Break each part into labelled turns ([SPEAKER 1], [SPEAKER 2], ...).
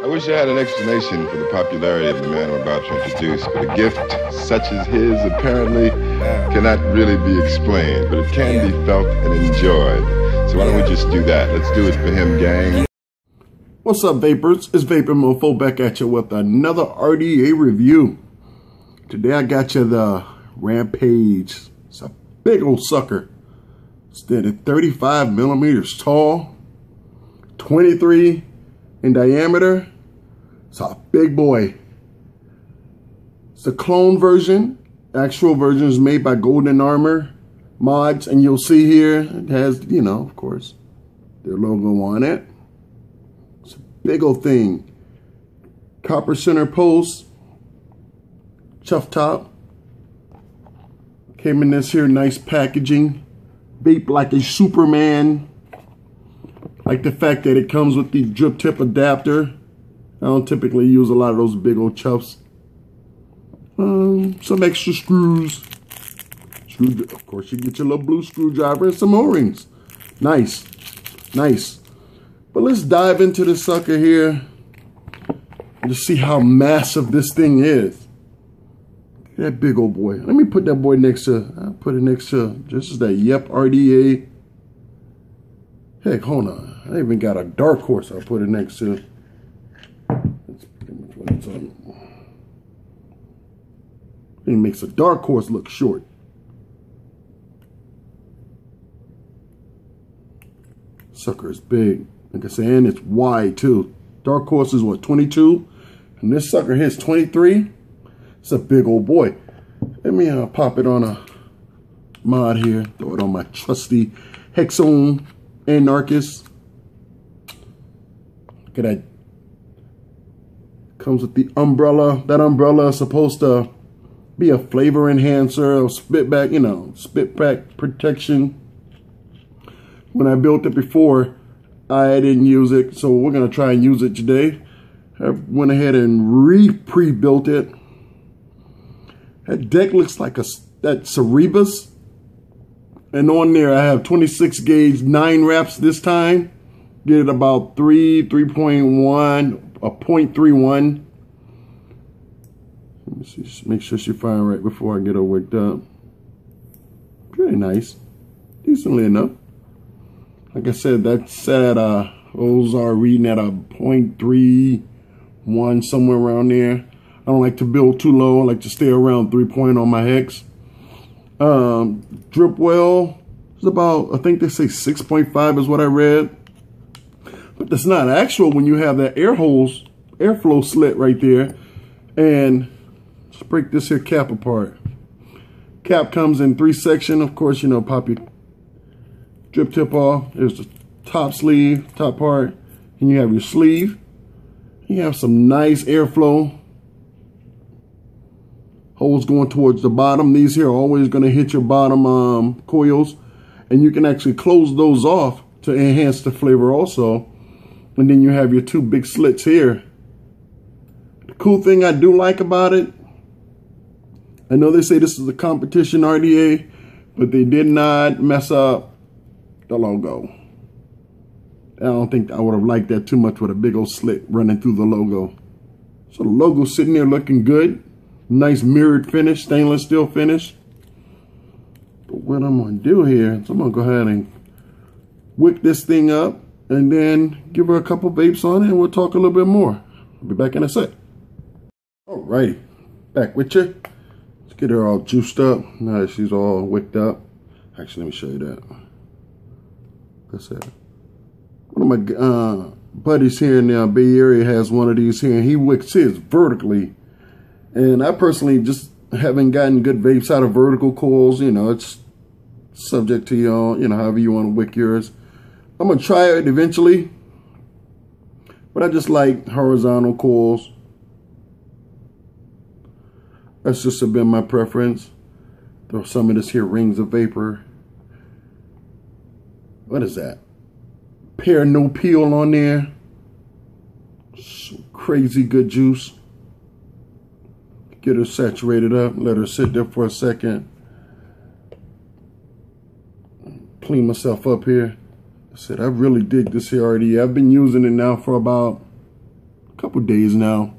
[SPEAKER 1] I wish I had an explanation for the popularity of the man I'm about to introduce, but a gift such as his apparently cannot really be explained, but it can be felt and enjoyed. So why don't we just do that? Let's do it for him, gang.
[SPEAKER 2] What's up, vapors? It's VapinMofo back at you with another RDA review. Today I got you the Rampage. It's a big old sucker. It's 35 millimeters tall, 23 in diameter. It's a big boy. It's the clone version. Actual version is made by Golden Armor Mods, and you'll see here it has, you know, of course, their logo on it. It's a big old thing. Copper center post, chuff top. Came in this here nice packaging. Vape like a Superman. Like the fact that it comes with the drip tip adapter. I don't typically use a lot of those big old chuffs. Some extra screws. Of course, you get your little blue screwdriver and some O-rings. Nice, nice. But let's dive into the sucker here and just see how massive this thing is. That big old boy. Let me put that boy next to, I'll put it next to, this is that Yep RDA. Heck, hold on. I even got a dark horse I'll put it next to. That's pretty much what it's on. It makes a dark horse look short. Sucker is big. Like I said, and it's wide too. Dark horse is what, 22? And this sucker hits 23. It's a big old boy. Let me pop it on a mod here. Throw it on my trusty HexOhm Anarchist. Look at that. Comes with the umbrella. That umbrella is supposed to be a flavor enhancer, or spit back, you know, spit back protection. When I built it before, I didn't use it, so we're gonna try and use it today. I went ahead and pre-built it. That deck looks like that Cerebus. And on there I have 26 gauge 9 wraps this time. Get it about 3.1, a 0.31. Let me see, just make sure she fine right before I get her wicked up. Pretty nice. Decently enough. Like I said, that's at those are reading at a 0.31, somewhere around there. I don't like to build too low. I like to stay around 3 point on my hex. Drip well is about, I think they say 6.5 is what I read. But that's not actual when you have that airflow slit right there. And let's break this here cap apart. Cap comes in 3 sections. Of course, you know, pop your drip tip off. There's the top sleeve, top part. And you have your sleeve. You have some nice airflow. Holes going towards the bottom. These here are always going to hit your bottom coils. And you can actually close those off to enhance the flavor also. And then you have your 2 big slits here. The cool thing I do like about it, I know they say this is a competition RDA, but they did not mess up the logo. I don't think I would have liked that too much with a big old slit running through the logo. So the logo's sitting there looking good. Nice mirrored finish, stainless steel finish. But what I'm gonna do here is I'm gonna go ahead and wick this thing up and then give her a couple vapes on it and we'll talk a little bit more. I'll be back in a sec. Alrighty, back with you. Let's get her all juiced up. Now that she's all wicked up. Actually, let me show you that. That's it. One of my buddies here in the Bay Area has one of these here, and he wicks his vertically. And I personally just haven't gotten good vapes out of vertical coils. You know, it's subject to y'all, you know, however you want to wick yours. I'm going to try it eventually. But I just like horizontal coils. That's just been my preference. Throw some of this here rings of vapor. What is that? Pear no peel on there. Some crazy good juice. Get her saturated up. Let her sit there for a second. Clean myself up here. I said, I really dig this here RDA. I've been using it now for about couple days now.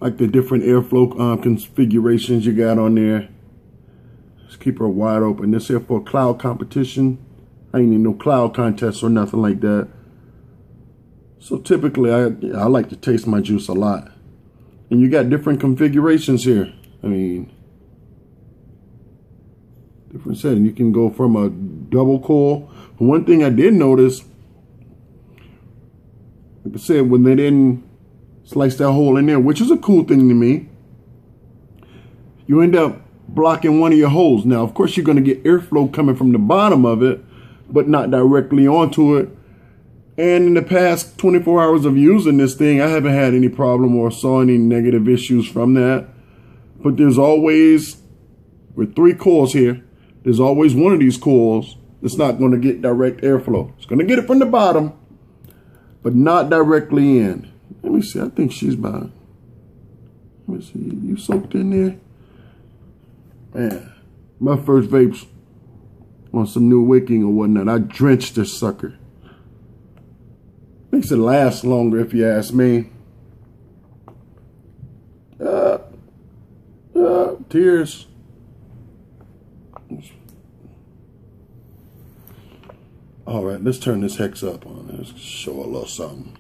[SPEAKER 2] Like the different airflow configurations you got on there. Just keep her wide open. This here for a cloud competition. I ain't need no cloud contest or nothing like that. So typically, I like to taste my juice a lot. And you got different configurations here. I mean, different setting. You can go from a double coil. One thing I did notice, like I said, when they didn't slice that hole in there, which is a cool thing to me, you end up blocking one of your holes. Now, of course, you're going to get airflow coming from the bottom of it, but not directly onto it. And in the past 24 hours of using this thing, I haven't had any problem or saw any negative issues from that. But there's always, with 3 coils here, there's always one of these coils that's not going to get direct airflow. It's going to get it from the bottom, but not directly in. Let me see. I think she's about, let me see. You soaked in there? Man, my first vapes on some new wicking or whatnot, I drenched this sucker. Makes it last longer if you ask me. Tears. All right, let's turn this hex up on. Let's show a little something.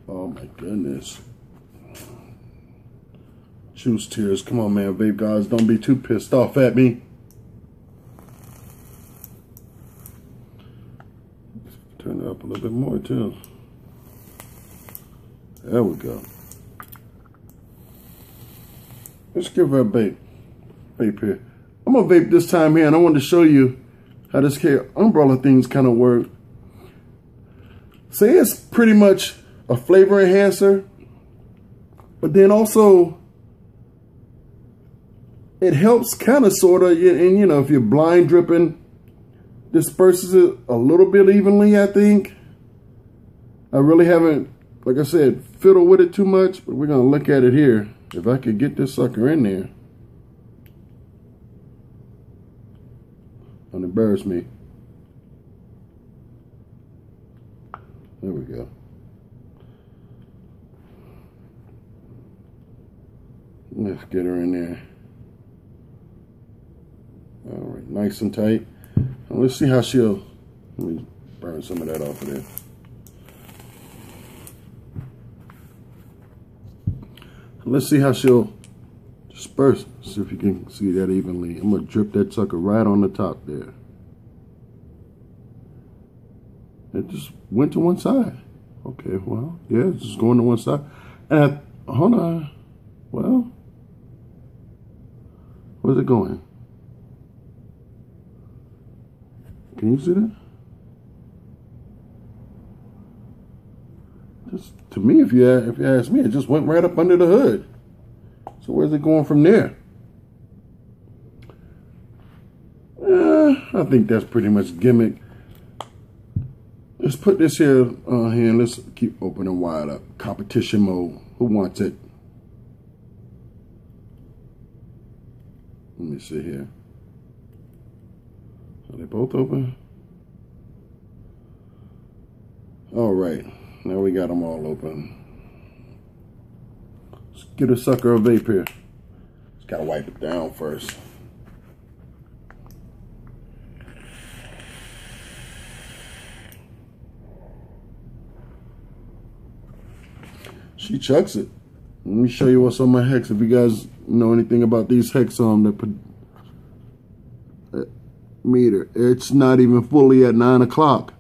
[SPEAKER 2] Oh my goodness. Juice tears. Come on, man, vape guys. Don't be too pissed off at me. Turn it up a little bit more, too. There we go. Let's give her a vape here. I'm going to vape this time here, and I wanted to show you how this umbrella things kind of work. Say it's pretty much a flavor enhancer, but then also it helps kind of sort of, and you know, if you're blind dripping, disperses it a little bit evenly, I think. I really haven't, like I said, fiddle with it too much, but we're going to look at it here. If I could get this sucker in there. Don't embarrass me. There we go. Let's get her in there. All right, nice and tight. Now let's see how she'll, let me burn some of that off of there. Let's see how she'll disperse. See if you can see that evenly. I'm going to drip that sucker right on the top there. It just went to one side. Okay, well, yeah, it's just going to one side. And hold on. Well, where's it going? Can you see that? Just, to me, if you ask me, it just went right up under the hood. So where's it going from there? I think that's pretty much gimmick. Let's put this here on here and let's keep open and wide up. Competition mode. Who wants it? Let me see here. Are they both open? All right. Now we got them all open. Let's get a sucker a vape here. Just gotta wipe it down first. She chucks it. Let me show you what's on my hex. If you guys know anything about these HexOhm that meter, it's not even fully at 9 o'clock.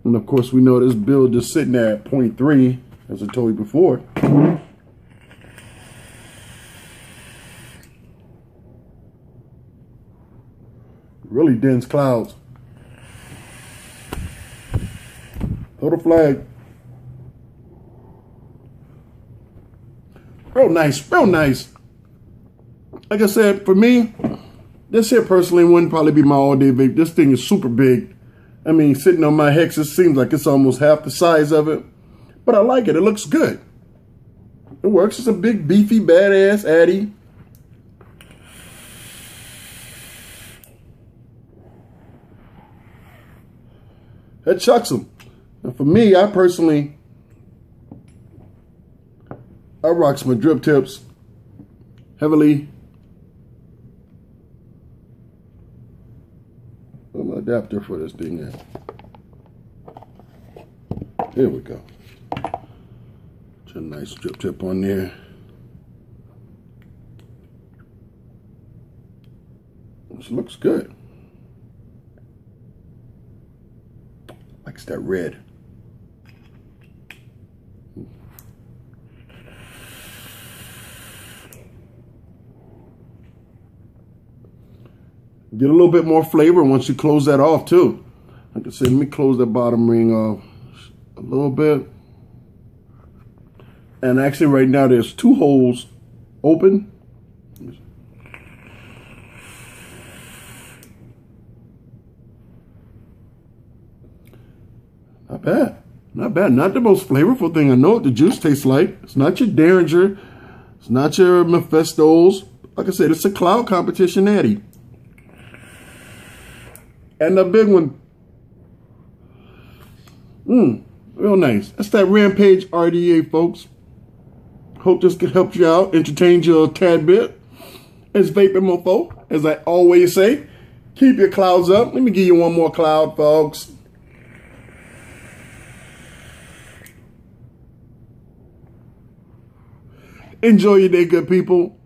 [SPEAKER 2] And of course, we know this build is sitting there at 0.3, as I told you before. Really dense clouds. Throw the flag. Real nice, real nice. Like I said, for me, this here personally wouldn't probably be my all-day vape. This thing is super big. I mean, sitting on my hex, it seems like it's almost half the size of it. But I like it. It looks good. It works. It's a big, beefy, badass Addy. It chucks them. And for me, I personally, I rock some drip tips heavily. Where's my adapter for this thing at? There we go. It's a nice drip tip on there. This looks good. Likes that red. Get a little bit more flavor once you close that off too. Like I said, let me close that bottom ring off a little bit. And actually right now there's 2 holes open. Not bad. Not bad. Not the most flavorful thing. I know what the juice tastes like. It's not your Derringer. It's not your Mephistos. Like I said, it's a cloud competition natty. And the big one. Real nice. That's that Rampage RDA, folks. Hope this can help you out, entertain you a tad bit. It's VapinMofo. As I always say, keep your clouds up. Let me give you one more cloud, folks. Enjoy your day, good people.